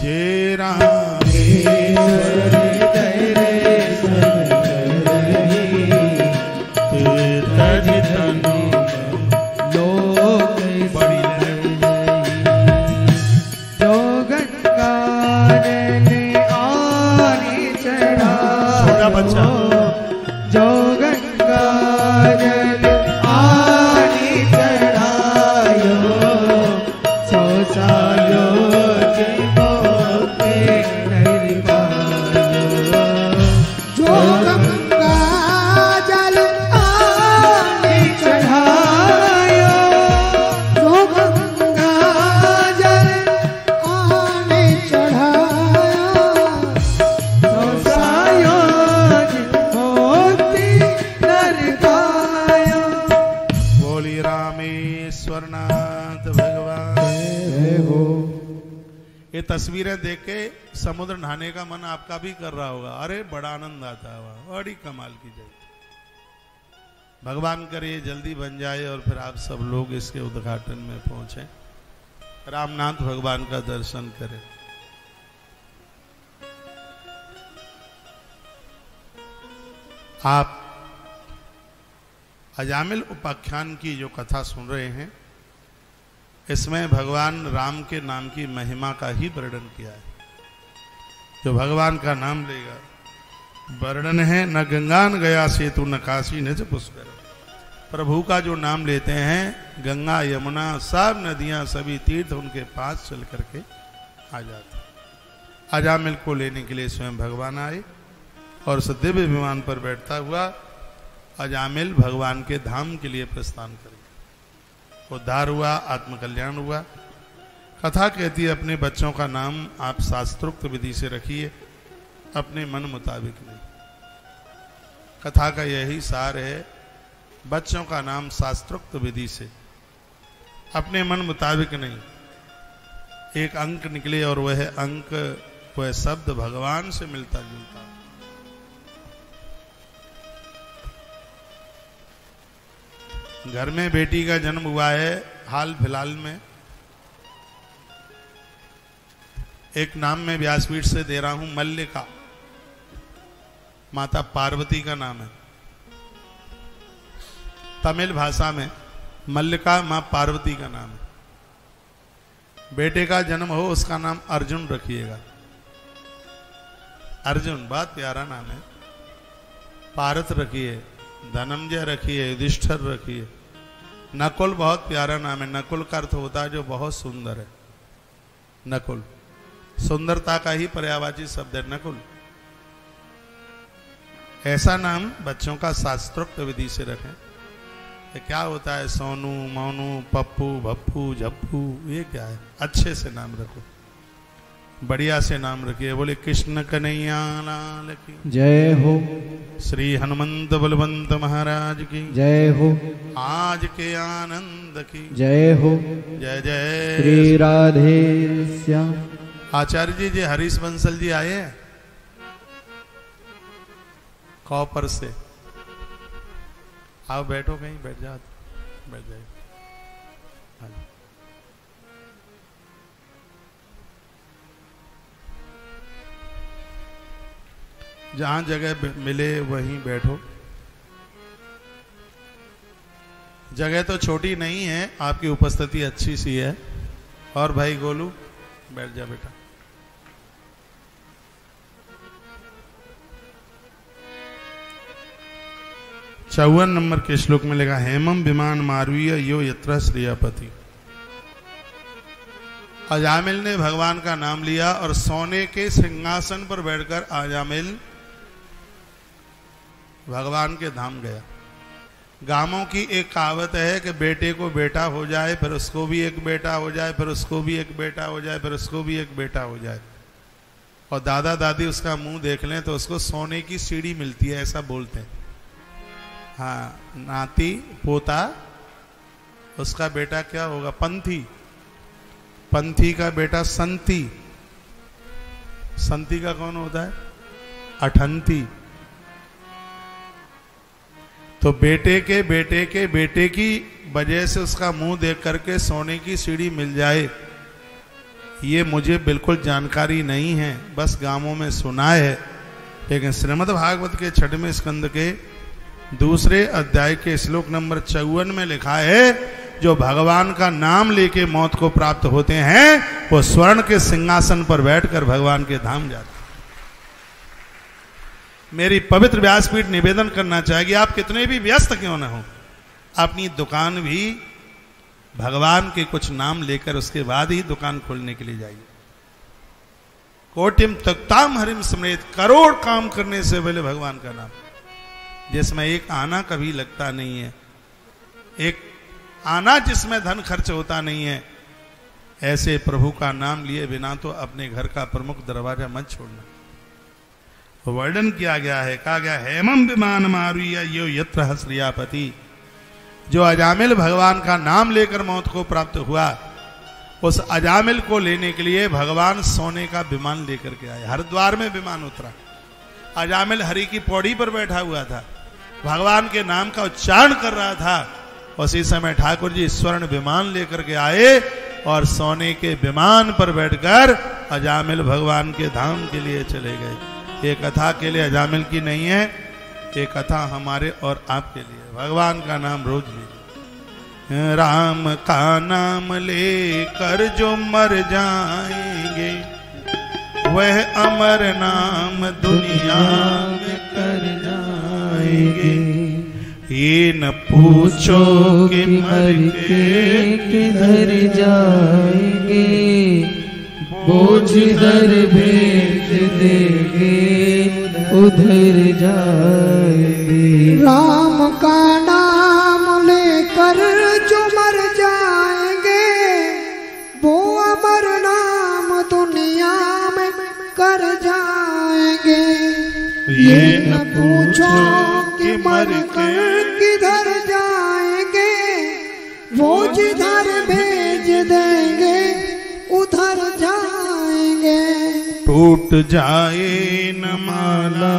जय रामेश्वर ते तजी तनु बड़ी जो गंगा जल आनी चढ़ा, छोटा बच्चा। जो गंगा जल आनी चढ़ायो, सो सालो जीवो के नहीं पायो, जो गंगा जल आनी चढ़ायो, जो गंगा जल आनी चढ़ायो, सो सायो होती नर पायो। बोली रामेश्वर नाथ भगवान। जय हो। ये तस्वीरें देख के समुद्र नहाने का मन आपका भी कर रहा होगा। अरे बड़ा आनंद आता है, बड़ी कमाल की जगह। भगवान करे जल्दी बन जाए और फिर आप सब लोग इसके उद्घाटन में पहुंचे, रामनाथ भगवान का दर्शन करें। आप अजामिल उपाख्यान की जो कथा सुन रहे हैं, इसमें भगवान राम के नाम की महिमा का ही वर्णन किया है। जो भगवान का नाम लेगा, वर्णन है न गंगा न गया सेतु न काशी न च पुष्कर। प्रभु का जो नाम लेते हैं, गंगा यमुना सब नदियां सभी तीर्थ उनके पास चल करके आ जाते हैं। अजामिल को लेने के लिए स्वयं भगवान आए और उस दिव्य विमान पर बैठता हुआ अजामिल भगवान के धाम के लिए प्रस्थान कर गया। उद्धार हुआ, आत्मकल्याण हुआ। कथा कहती है अपने बच्चों का नाम आप शास्त्रोक्त विधि से रखिए, अपने मन मुताबिक नहीं। कथा का यही सार है, बच्चों का नाम शास्त्रोक्त विधि से, अपने मन मुताबिक नहीं। एक अंक निकले और वह अंक, वह शब्द भगवान से मिलता जुलता। घर में बेटी का जन्म हुआ है हाल फिलहाल में, एक नाम मैं व्यासपीठ से दे रहा हूं, मल्लिका। माता पार्वती का नाम है। तमिल भाषा में मल्लिका मां पार्वती का नाम है। बेटे का जन्म हो उसका नाम अर्जुन रखिएगा। अर्जुन बहुत प्यारा नाम है। पार्थ रखिए, धनंजय रखिए, युधिष्ठिर रखिए। नकुल बहुत प्यारा नाम है। नकुल का अर्थ होता है जो बहुत सुंदर है। नकुल सुंदरता का ही पर्यायवाची शब्द है नकुल। ऐसा नाम बच्चों का शास्त्रोक्त विधि से रखें। ये क्या होता है सोनू, मोनू, पप्पू, भप्पू, झप्पू, ये क्या है? अच्छे से नाम रखो, बढ़िया से नाम रखिए। बोले कृष्ण कन्हैया लाल की जय हो। श्री हनुमंत बलवंत महाराज की जय हो। आज के आनंद की जय हो। जय जय श्री राधे श्याम। आचार्य जी हरीश बंसल जी आए हैं कॉपर से। आओ बैठो, कहीं बैठ जाओ, बैठ जाए। जहां जगह मिले वहीं बैठो। जगह तो छोटी नहीं है, आपकी उपस्थिति अच्छी सी है। और भाई गोलू बैठ जा बेटा। चौवन नंबर के श्लोक में लिखा हेमम विमान मारवीय यो यत्र श्रेयपति। अजामिल ने भगवान का नाम लिया और सोने के सिंहासन पर बैठकर अजामिल भगवान के धाम गया। गांवों की एक कहावत है कि बेटे को बेटा हो जाए, फिर उसको भी एक बेटा हो जाए, फिर उसको भी एक बेटा हो जाए, फिर उसको भी एक बेटा हो जाए, और दादा दादी उसका मुंह देख लें तो उसको सोने की सीढ़ी मिलती है, ऐसा बोलते हैं। हाँ, नाती पोता, उसका बेटा क्या होगा? पंथी। पंथी का बेटा संती। संती का कौन होता है? अठंती। तो बेटे के बेटे के बेटे की वजह से उसका मुंह देख करके सोने की सीढ़ी मिल जाए, ये मुझे बिल्कुल जानकारी नहीं है, बस गांवों में सुना है। लेकिन श्रीमद् भागवत के 6वें स्कंद के 2 अध्याय के श्लोक नंबर 54 में लिखा है, जो भगवान का नाम लेके मौत को प्राप्त होते हैं वो स्वर्ण के सिंहासन पर बैठकर भगवान के धाम जाते हैं। मेरी पवित्र व्यासपीठ निवेदन करना चाहेगी, आप कितने भी व्यस्त क्यों न हो, अपनी दुकान भी भगवान के कुछ नाम लेकर उसके बाद ही दुकान खोलने के लिए जाइए। कोटिम तक्ताम हरिम स्मृत, करोड़ काम करने से पहले भगवान का नाम, जिसमें एक आना कभी लगता नहीं है, एक आना जिसमें धन खर्च होता नहीं है, ऐसे प्रभु का नाम लिए बिना तो अपने घर का प्रमुख दरवाजा मत छोड़ना। वर्णन किया गया है, कहा गया हेमम विमान मारुया यो यत्र हस्रियापति, जो अजामिल भगवान का नाम लेकर मौत को प्राप्त हुआ, उस अजामिल को लेने के लिए भगवान सोने का विमान लेकर के आए। हरिद्वार में विमान उतरा, अजामिल हरि की पौड़ी पर बैठा हुआ था, भगवान के नाम का उच्चारण कर रहा था। उसी समय ठाकुर जी स्वर्ण विमान लेकर के आए और सोने के विमान पर बैठकर अजामिल भगवान के धाम के लिए चले गए। ये कथा के लिए अजामिल की नहीं है, ये कथा हमारे और आपके लिए। भगवान का नाम रोज लीजिए। राम का नाम लेकर जो मर जाएंगे, वह अमर नाम दुनिया में कर जाएंगे। ये न पूछो कि मर के किधर जाएंगे, बोझ दर भेज देंगे उधर जाएंगे। राम का नाम लेकर जो मर जाएंगे, वो अमर नाम दुनिया में कर जाएंगे। ये न पूछो कि मर कर किधर जाएंगे, वो जिधर भेज देंगे उधर जाएंगे। टूट जाए न माला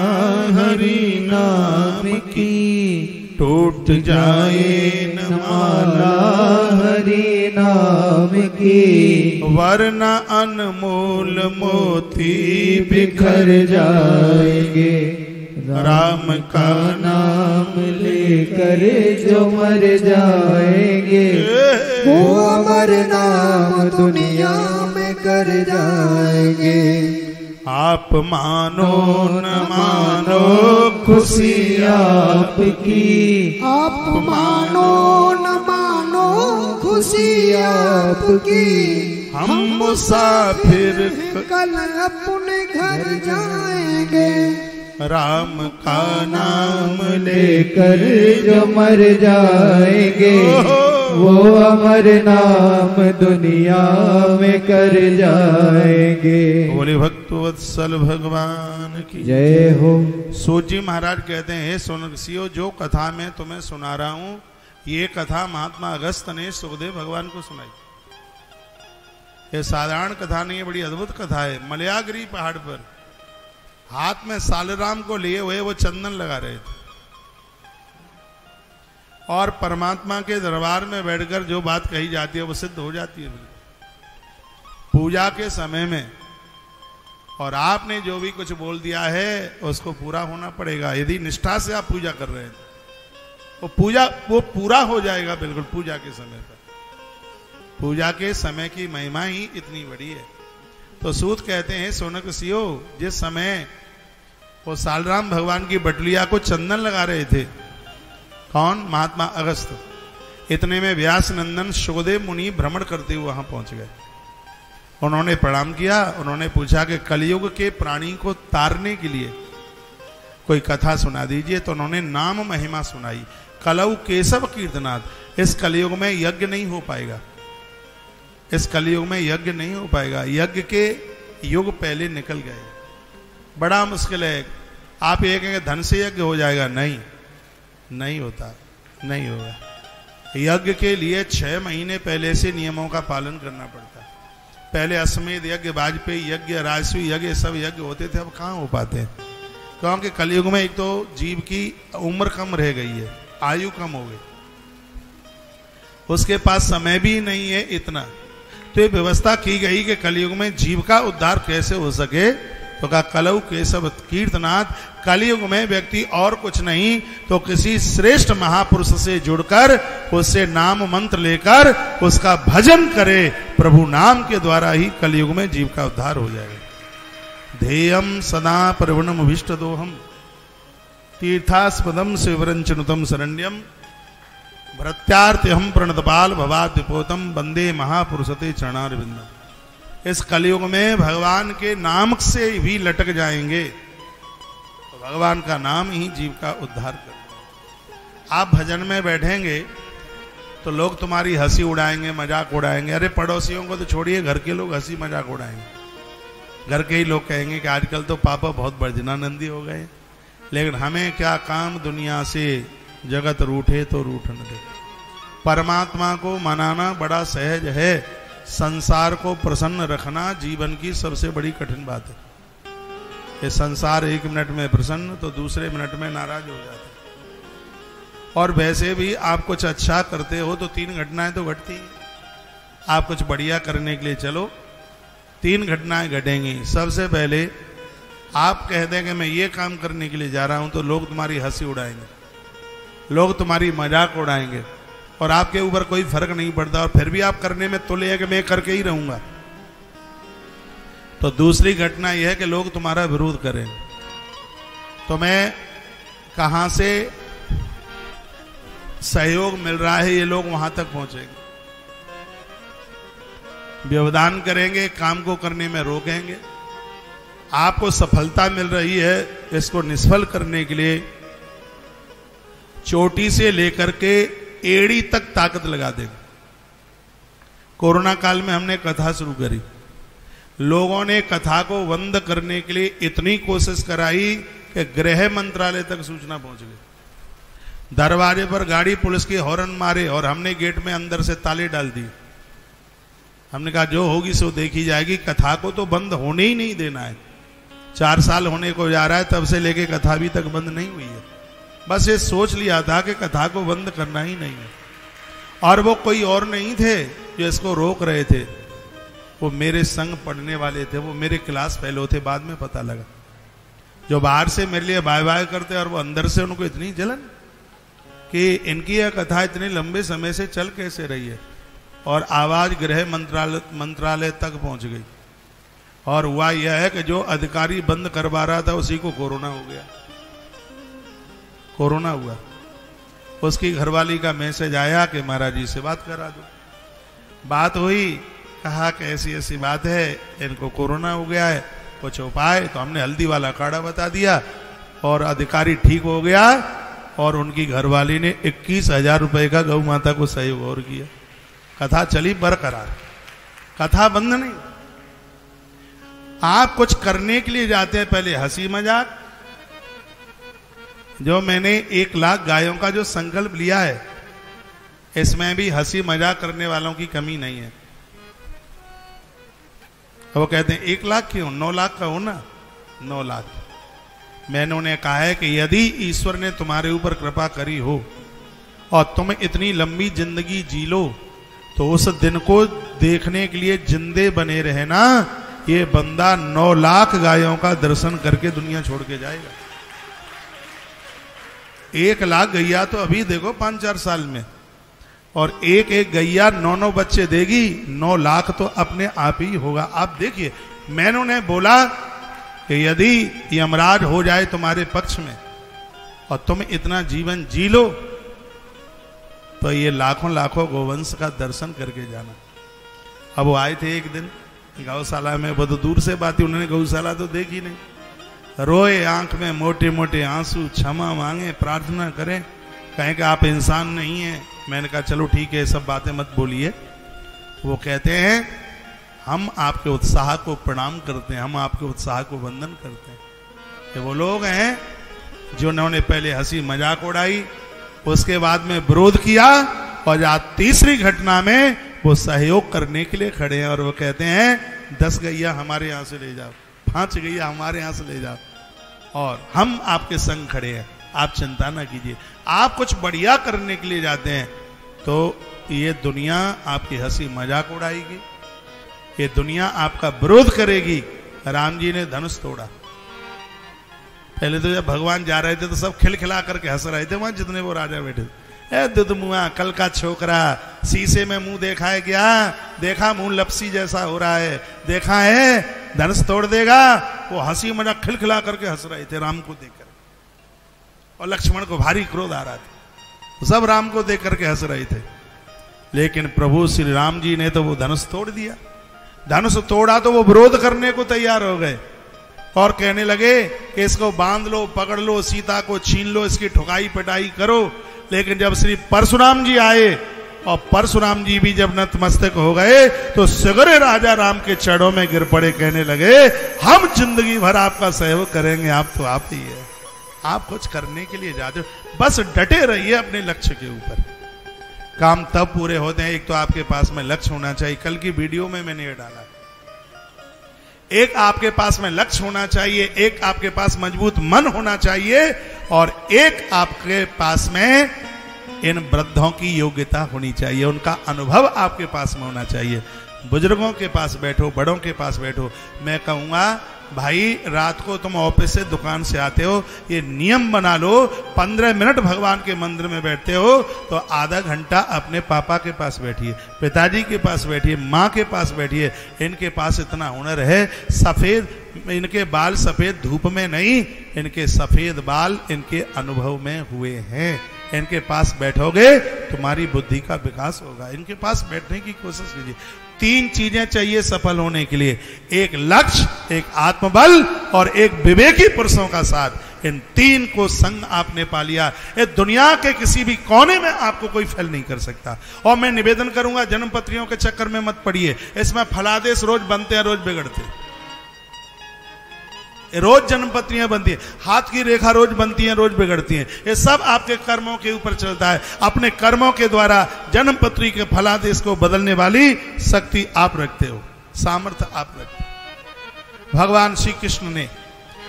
हरि नाम की, टूट जाए न माला हरि नाम की, वरना अनमोल मोती बिखर जाएंगे। राम का नाम लेकर जो मर जाएंगे, वो अमर नाम दुनिया में कर जाएंगे। आप मानो न मानो खुशी आपकी, आप मानो न मानो खुशी आपकी, हम मुसाफिर कल अपने घर जाएंगे। राम का नाम लेकर जो मर जाएंगे, वो अमर नाम दुनिया में कर जाएंगे। बोले भक्तवत्सल भगवान की जय हो। सूत जी महाराज कहते हैं, हे सोनकसियो, जो कथा मैं तुम्हें सुना रहा हूं, ये कथा महात्मा अगस्त ने सुखदेव भगवान को सुनाई। ये साधारण कथा नहीं है, बड़ी अद्भुत कथा है। मलयागिरी पहाड़ पर हाथ में सालराम को लिए हुए वो चंदन लगा रहे थे, और परमात्मा के दरबार में बैठकर जो बात कही जाती है वो सिद्ध हो जाती है पूजा के समय में। और आपने जो भी कुछ बोल दिया है उसको पूरा होना पड़ेगा। यदि निष्ठा से आप पूजा कर रहे हैं वो पूरा हो जाएगा बिल्कुल पूजा के समय पर। पूजा के समय की महिमा ही इतनी बड़ी है। तो सूत कहते हैं, सोनकसियो, जिस समय वो सालराम भगवान की बटलिया को चंदन लगा रहे थे, कौन? महात्मा अगस्त। इतने में व्यास नंदन सुखदेव मुनि भ्रमण करते हुए वहां पहुंच गए। उन्होंने प्रणाम किया। उन्होंने पूछा कि कलयुग के प्राणी को तारने के लिए कोई कथा सुना दीजिए। तो उन्होंने नाम महिमा सुनाई। कलऊ केशव कीर्तनाथ। इस कलयुग में यज्ञ नहीं हो पाएगा, इस कलयुग में यज्ञ नहीं हो पाएगा। यज्ञ के युग पहले निकल गए, बड़ा मुश्किल है। आप ये कहेंगे धन से यज्ञ हो जाएगा, नहीं, नहीं होता, नहीं होगा। यज्ञ के लिए 6 महीने पहले से नियमों का पालन करना पड़ता है। पहले अश्वमेध यज्ञ, वाजपेयी यज्ञ, राजसूय यज्ञ, सब यज्ञ होते थे, अब कहाँ हो पाते हैं? क्योंकि कलयुग में एक तो जीव की उम्र कम रह गई है, आयु कम हो गई, उसके पास समय भी नहीं है इतना। तो ये व्यवस्था की गई कि कलयुग में जीव का उद्धार कैसे हो सके, तो कहा कलऊ केशव कीर्तनाथ। कलयुग में व्यक्ति और कुछ नहीं तो किसी श्रेष्ठ महापुरुष से जुड़कर उससे नाम मंत्र लेकर उसका भजन करे। प्रभु नाम के द्वारा ही कलयुग में जीव का उद्धार हो जाएगा। ध्येयम सदा प्रवणम अभीष्ट दोहम तीर्थास्पदम शिवरंचनुतम शरण्यम भृत्यार्त्यहम प्रणतपाल भवाद्विपोतम वंदे महापुरुषते चरणारविंदम। इस कलयुग में भगवान के नाम से भी लटक जाएंगे, तो भगवान का नाम ही जीव का उद्धार कर। आप भजन में बैठेंगे तो लोग तुम्हारी हंसी उड़ाएंगे, मजाक उड़ाएंगे। अरे पड़ोसियों को तो छोड़िए, घर के लोग हंसी मजाक उड़ाएंगे। घर के ही लोग कहेंगे कि आजकल तो पापा बहुत बर्जनानंदी हो गए, लेकिन हमें क्या काम दुनिया से, जगत रूठे तो रूठन दे। परमात्मा को मनाना बड़ा सहज है, संसार को प्रसन्न रखना जीवन की सबसे बड़ी कठिन बात है। ये संसार 1 मिनट में प्रसन्न तो दूसरे मिनट में नाराज हो जाता है। और वैसे भी आप कुछ अच्छा करते हो तो 3 घटनाएं तो घटती हैं। आप कुछ बढ़िया करने के लिए चलो, 3 घटनाएं घटेंगी। सबसे पहले आप कह दें कि मैं ये काम करने के लिए जा रहा हूं, तो लोग तुम्हारी हंसी उड़ाएंगे, लोग तुम्हारी मजाक उड़ाएंगे और आपके ऊपर कोई फर्क नहीं पड़ता, और फिर भी आप करने में तुले है कि मैं करके ही रहूंगा। तो दूसरी घटना यह है कि लोग तुम्हारा विरोध करेंगे, तो मैं कहां से सहयोग मिल रहा है ये लोग वहां तक पहुंचेंगे, व्यवधान करेंगे, काम को करने में रोकेंगे। आपको सफलता मिल रही है, इसको निष्फल करने के लिए चोटी से लेकर के एड़ी तक ताकत लगा देंगे। कोरोना काल में हमने कथा शुरू करी, लोगों ने कथा को बंद करने के लिए इतनी कोशिश कराई कि गृह मंत्रालय तक सूचना पहुंच गई। दरवाजे पर गाड़ी पुलिस की हॉर्न मारे और हमने गेट में अंदर से ताले डाल दिए। हमने कहा जो होगी सो देखी जाएगी, कथा को तो बंद होने ही नहीं देना है। 4 साल होने को जा रहा है, तब से लेके कथा अभी तक बंद नहीं हुई है। बस ये सोच लिया था कि कथा को बंद करना ही नहीं है। और वो कोई और नहीं थे जो इसको रोक रहे थे, वो मेरे संग पढ़ने वाले थे, वो मेरे क्लास फेलो थे। बाद में पता लगा जो बाहर से मेरे लिए बाय बाय करते और वो अंदर से उनको इतनी जलन कि इनकी यह कथा इतने लंबे समय से चल कैसे रही है। और आवाज गृह मंत्रालय तक पहुंच गई। और हुआ यह है कि जो अधिकारी बंद करवा रहा था उसी को कोरोना हो गया, कोरोना हुआ। उसकी घरवाली का मैसेज आया कि महाराज जी से बात करा दो। बात हुई, कहा कि ऐसी ऐसी बात है, इनको कोरोना हो गया है, कुछ उपाय। तो हमने हल्दी वाला काढ़ा बता दिया और अधिकारी ठीक हो गया। और उनकी घरवाली ने 21,000 रुपए का गौ माता को सहयोग और किया। कथा चली बरकरार, कथा बंद नहीं। आप कुछ करने के लिए जाते हैं, पहले हंसी मजाक। जो मैंने 1 लाख गायों का जो संकल्प लिया है, इसमें भी हंसी मजाक करने वालों की कमी नहीं है। वो कहते हैं 1 लाख क्यों, 9 लाख का हो ना, 9 लाख। मैंने उन्हें कहा है कि यदि ईश्वर ने तुम्हारे ऊपर कृपा करी हो और तुम इतनी लंबी जिंदगी जी लो, तो उस दिन को देखने के लिए जिंदे बने रहना। ये बंदा 9 लाख गायों का दर्शन करके दुनिया छोड़ के जाएगा। 1 लाख गैया तो अभी देखो 5-4 साल में, और एक एक गैया 9-9 बच्चे देगी। 9 लाख तो अपने आप ही होगा। आप देखिए, मैंने उन्हें बोला कि यदि यमराज हो जाए तुम्हारे पक्ष में और तुम इतना जीवन जी लो, तो ये लाखों लाखों गोवंश का दर्शन करके जाना। अब वो आए थे एक दिन गौशाला में, बहुत दूर से बात थी, उन्होंने गौशाला तो देखी नहीं। रोए, आंख में मोटे मोटे आंसू, क्षमा मांगे, प्रार्थना करें। कहें कि आप इंसान नहीं हैं। मैंने कहा चलो ठीक है, सब बातें मत बोलिए। वो कहते हैं हम आपके उत्साह को प्रणाम करते हैं, हम आपके उत्साह को वंदन करते हैं। ये वो लोग हैं जिन्होंने पहले हंसी मजाक उड़ाई, उसके बाद में विरोध किया, और आज तीसरी घटना में वो सहयोग करने के लिए खड़े हैं। और वो कहते हैं 10 गैया हमारे यहां से ले जाओ, 5 गैया हमारे यहां से ले जाओ, और हम आपके संग खड़े हैं, आप चिंता ना कीजिए। आप कुछ बढ़िया करने के लिए जाते हैं तो ये दुनिया आपकी हंसी मजाक उड़ाएगी, ये दुनिया आपका विरोध करेगी। राम जी ने धनुष तोड़ा। पहले तो जब भगवान जा रहे थे तो सब खिलखिला करके हंस रहे थे वहां जितने वो राजा बैठे थे। ए दुधमुआ, कल का छोकरा, शीशे में मुंह देखा है क्या? देखा मुंह लपसी जैसा हो रहा है, देखा है धनुष तोड़ देगा। वो हंसी मजाक खिलखिला करके हंस रहे थे राम को देखकर, और लक्ष्मण को भारी क्रोध आ रहा था, सब राम को देख करके हंस रहे थे। लेकिन प्रभु श्री राम जी ने तो वो धनुष तोड़ दिया। धनुष तोड़ा तो वो विरोध करने को तैयार हो गए और कहने लगे कि इसको बांध लो, पकड़ लो, सीता को छीन लो, इसकी ठुकाई पिटाई करो। लेकिन जब श्री परशुराम जी आए और परशुराम जी भी जब नतमस्तक हो गए तो सगरे राजा राम के चरणों में गिर पड़े, कहने लगे हम जिंदगी भर आपका सहयोग करेंगे, आप तो आप ही है, आप कुछ करने के लिए जाते हो, बस डटे रहिए अपने लक्ष्य के ऊपर। काम तब पूरे होते हैं, एक तो आपके पास में लक्ष्य होना चाहिए। कल की वीडियो में मैंने ये डाला, एक आपके पास में लक्ष्य होना चाहिए, एक आपके पास मजबूत मन होना चाहिए, और एक आपके पास में इन वृद्धों की योग्यता होनी चाहिए, उनका अनुभव आपके पास में होना चाहिए। बुजुर्गों के पास बैठो, बड़ों के पास बैठो। मैं कहूंगा भाई रात को तुम ऑफिस से दुकान से आते हो, ये नियम बना लो, 15 मिनट भगवान के मंदिर में बैठते हो तो आधा घंटा अपने पापा के पास बैठिए, पिताजी के पास बैठिए, माँ के पास बैठिए। इनके पास इतना हुनर है, सफेद इनके बाल सफेद धूप में नहीं, इनके सफेद बाल इनके अनुभव में हुए हैं। इनके पास बैठोगे तुम्हारी बुद्धि का विकास होगा। इनके पास बैठने की कोशिश कीजिए। 3 चीजें चाहिए सफल होने के लिए, एक लक्ष्य, एक आत्मबल और एक विवेकी पुरुषों का साथ। इन 3 को संग आपने पा लिया, ये दुनिया के किसी भी कोने में आपको कोई फेल नहीं कर सकता। और मैं निवेदन करूंगा जन्मपत्रियों के चक्कर में मत पड़िए, इसमें फलादेश रोज बनते हैं, रोज बिगड़ते हैं। रोज जन्मपत्रियां बनती हैं, हाथ की रेखा रोज बनती हैं, रोज बिगड़ती हैं। ये सब आपके कर्मों के ऊपर चलता है। अपने कर्मों के द्वारा जन्मपत्री के फलादेश को बदलने वाली शक्ति आप रखते हो, सामर्थ्य आप रखते हो। भगवान श्री कृष्ण ने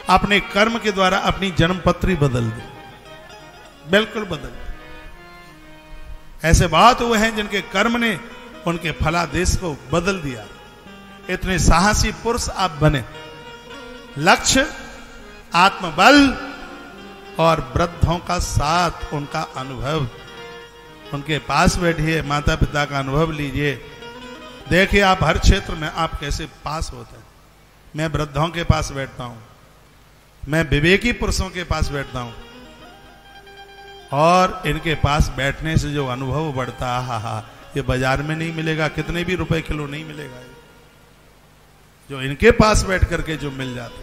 अपने कर्म के द्वारा अपनी जन्मपत्री बदल दी, बिल्कुल बदल दी। ऐसे बहुत हुए हैं जिनके कर्म ने उनके फलादेश को बदल दिया। इतने साहसी पुरुष आप बने। लक्ष्य, आत्मबल और वृद्धों का साथ, उनका अनुभव, उनके पास बैठिए, माता पिता का अनुभव लीजिए। देखिए आप हर क्षेत्र में आप कैसे पास होते हैं। मैं वृद्धों के पास बैठता हूं, मैं विवेकी पुरुषों के पास बैठता हूं, और इनके पास बैठने से जो अनुभव बढ़ता है ये बाजार में नहीं मिलेगा, कितने भी रुपए किलो नहीं मिलेगा। जो इनके पास बैठ करके जो मिल जाता,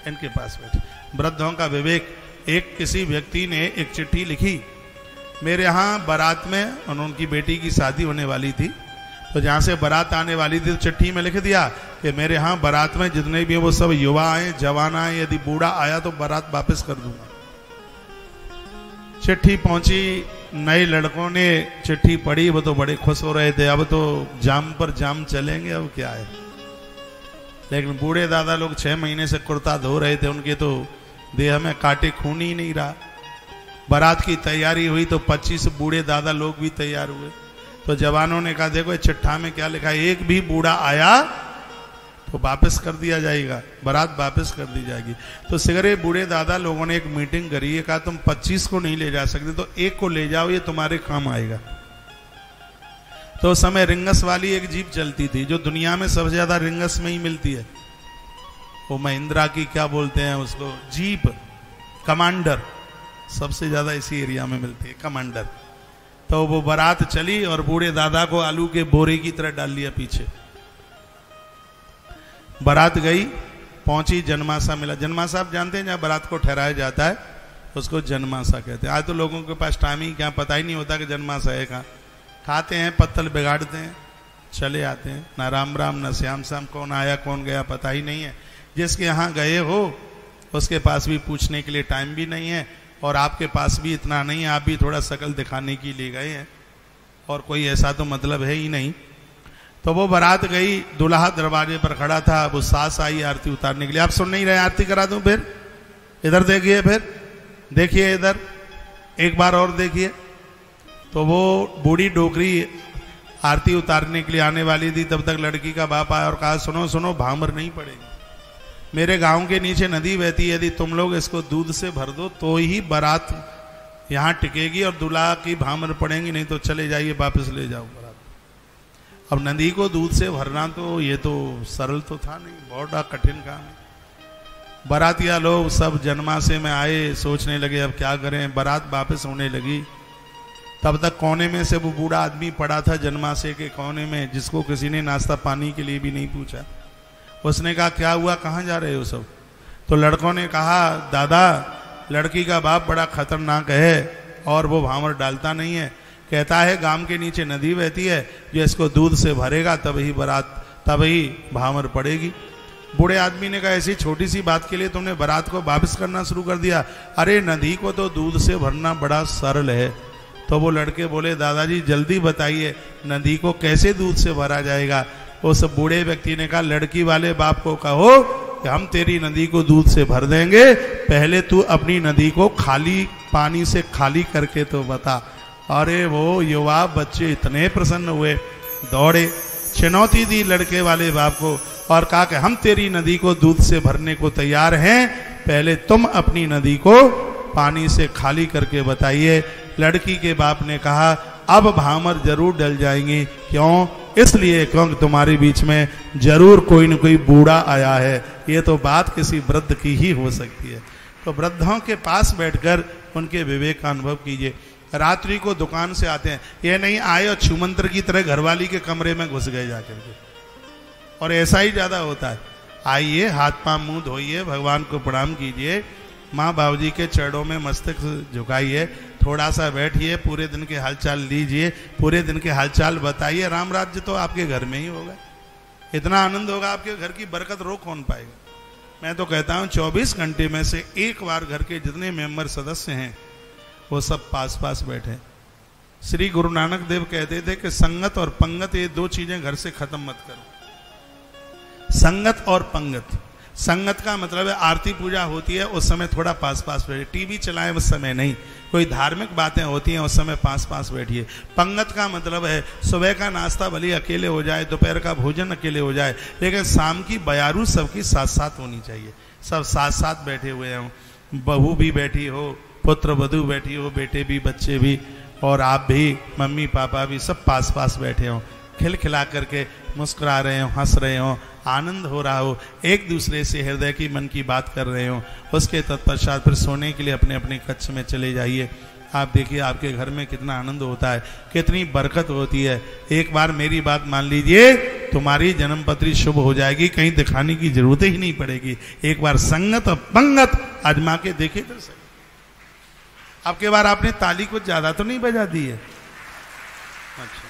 इनके पास बैठे। वृद्धों का विवेक। एक किसी व्यक्ति ने एक चिट्ठी लिखी, मेरे यहाँ बारात में उनकी बेटी की शादी होने वाली थी, तो जहां से बारात आने वाली थी तो चिट्ठी में लिख दिया कि मेरे यहाँ बारात में जितने भी वो सब युवा आए, जवान आए, यदि बूढ़ा आया तो बारात वापस कर दूंगा। चिट्ठी पहुंची, नए लड़कों ने चिट्ठी पढ़ी, वो तो बड़े खुश हो रहे थे, अब तो जाम पर जाम चलेंगे, अब क्या है। लेकिन बूढ़े दादा लोग 6 महीने से कुर्ता धो रहे थे, उनके तो देह में काटे खून ही नहीं रहा। बारात की तैयारी हुई तो 25 बूढ़े दादा लोग भी तैयार हुए। तो जवानों ने कहा देखो चिट्ठा में क्या लिखा है, एक भी बूढ़ा आया तो वापस कर दिया जाएगा, बारात वापस कर दी जाएगी। तो सिगरे बूढ़े दादा लोगों ने एक मीटिंग करी है, कहा तुम 25 को नहीं ले जा सकते तो एक को ले जाओ, ये तुम्हारे काम आएगा। तो उस समय रिंगस वाली एक जीप चलती थी जो दुनिया में सबसे ज्यादा रिंगस में ही मिलती है, वो महिंद्रा की क्या बोलते हैं उसको, जीप कमांडर, सबसे ज्यादा इसी एरिया में मिलती है कमांडर। तो वो बारात चली और बूढ़े दादा को आलू के बोरे की तरह डाल लिया पीछे। बारात गई, पहुंची, जनमासा मिला। जनमासा आप जानते हैं जहां बारात को ठहराया जाता है, उसको जन्माशा कहते हैं। आज तो लोगों के पास टाइम ही क्या, पता ही नहीं होता कि जन्माशा है कहाँ। खाते हैं, पत्तल बिगाड़ते हैं, चले आते हैं, ना राम राम ना श्याम श्याम, कौन आया कौन गया पता ही नहीं है। जिसके यहाँ गए हो उसके पास भी पूछने के लिए टाइम भी नहीं है, और आपके पास भी इतना नहीं है, आप भी थोड़ा शकल दिखाने के लिए गए हैं, और कोई ऐसा तो मतलब है ही नहीं। तो वो बारात गई, दूल्हा दरवाजे पर खड़ा था, वो सास आई आरती उतारने के लिए। आप सुन नहीं रहे, आरती करा दूं फिर? इधर देखिए, फिर देखिए इधर, एक बार और देखिए। तो वो बूढ़ी डोकरी आरती उतारने के लिए आने वाली थी, तब तक लड़की का बाप आया और कहा, सुनो सुनो, भामर नहीं पड़ेगी, मेरे गांव के नीचे नदी बहती है, यदि तुम लोग इसको दूध से भर दो तो ही बारात यहाँ टिकेगी और दूल्हा की भामर पड़ेंगी, नहीं तो चले जाइए, वापस ले जाओ बारात। अब नदी को दूध से भरना तो ये तो सरल तो था नहीं, बहुत कठिन काम है। बारातिया लोग सब जन्माशे में आए, सोचने लगे अब क्या करें, बारात वापस होने लगी। तब तक कोने में से वो बूढ़ा आदमी पड़ा था जन्माशे के कोने में, जिसको किसी ने नाश्ता पानी के लिए भी नहीं पूछा। उसने कहा, क्या हुआ, कहाँ जा रहे हो सब? तो लड़कों ने कहा, दादा लड़की का बाप बड़ा खतरनाक है और वो भामर डालता नहीं है, कहता है गांव के नीचे नदी बहती है, जो इसको दूध से भरेगा तभी बारात, तभी भामर पड़ेगी। बूढ़े आदमी ने कहा, ऐसी छोटी सी बात के लिए तुमने बारात को वापस करना शुरू कर दिया? अरे नदी को तो दूध से भरना बड़ा सरल है। तो वो लड़के बोले, दादाजी जल्दी बताइए, नदी को कैसे दूध से भरा जाएगा? उस बूढ़े व्यक्ति ने कहा, लड़की वाले बाप को कहो कि हम तेरी नदी को दूध से भर देंगे, पहले तू अपनी नदी को खाली पानी से खाली करके तो बता। अरे वो युवा बच्चे इतने प्रसन्न हुए, दौड़े, चुनौती दी लड़के वाले बाप को और कहा कि हम तेरी नदी को दूध से भरने को तैयार हैं, पहले तुम अपनी नदी को पानी से खाली करके बताइए। लड़की के बाप ने कहा, अब भामर जरूर डल जाएंगी। क्यों? इसलिए क्योंकि तुम्हारे बीच में जरूर कोई न कोई बूढ़ा आया है। ये तो बात किसी वृद्ध की ही हो सकती है। तो वृद्धों के पास बैठकर उनके विवेक का अनुभव कीजिए। रात्रि को दुकान से आते हैं, ये नहीं आए और छुमंतर की तरह घरवाली के कमरे में घुस गए जाकर के, और ऐसा ही ज्यादा होता है। आइए, हाथ पांव मुंह धोइए, भगवान को प्रणाम कीजिए, माँ बाबूजी के चरणों में मस्तक झुकाइए, थोड़ा सा बैठिए, पूरे दिन के हालचाल लीजिए, पूरे दिन के हालचाल बताइए। राम राज्य तो आपके घर में ही होगा, इतना आनंद होगा, आपके घर की बरकत रोक कौन पाएगा। मैं तो कहता हूँ 24 घंटे में से एक बार घर के जितने मेंबर सदस्य हैं वो सब पास पास बैठे। श्री गुरु नानक देव कहते थे कि संगत और पंगत, ये दो चीजें घर से खत्म मत करो। संगत और पंगत, संगत का मतलब है आरती पूजा होती है उस समय थोड़ा पास पास बैठिए, टीवी चलाएं उस समय नहीं, कोई धार्मिक बातें होती हैं उस समय पास पास बैठिए। पंगत का मतलब है सुबह का नाश्ता भले अकेले हो जाए, दोपहर का भोजन अकेले हो जाए, लेकिन शाम की बयारू सबकी साथ साथ होनी चाहिए, सब साथ साथ बैठे हुए हों, बहू भी बैठी हो, पुत्र वधू बैठी हो, बेटे भी बच्चे भी, और आप भी, मम्मी पापा भी, सब पास पास बैठे हों, खिलखिला करके मुस्कुरा रहे हो, हंस रहे हो, आनंद हो रहा हो, एक दूसरे से हृदय की मन की बात कर रहे हो। उसके तत्पश्चात फिर सोने के लिए अपने अपने कक्ष में चले जाइए। आप देखिए आपके घर में कितना आनंद होता है, कितनी बरकत होती है। एक बार मेरी बात मान लीजिए, तुम्हारी जन्मपत्री शुभ हो जाएगी, कहीं दिखाने की जरूरत ही नहीं पड़ेगी। एक बार संगत और पंगत आजमा के देखिए तो सही। अब के बार आपने ताली कुछ ज्यादा तो नहीं बजा दी है? अच्छा,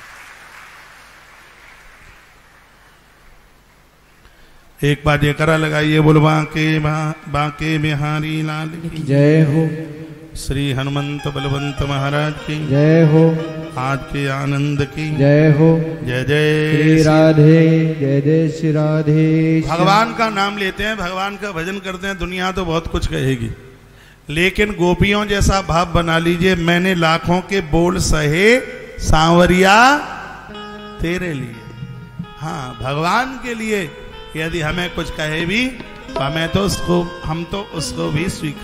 एक बार जयकारा लगाइए, बोल बांके बिहारी लाल की जय हो, श्री हनुमंत बलवंत महाराज की जय हो, आज के आनंद की जय हो, जय जय श्री राधे, जय जय श्री राधे। भगवान का नाम लेते हैं, भगवान का भजन करते हैं, दुनिया तो बहुत कुछ कहेगी, लेकिन गोपियों जैसा भाव बना लीजिए, मैंने लाखों के बोल सहे सांवरिया तेरे लिए। हाँ, भगवान के लिए यदि हमें कुछ कहे भी, हमें तो उसको, हम तो उसको भी स्वीकार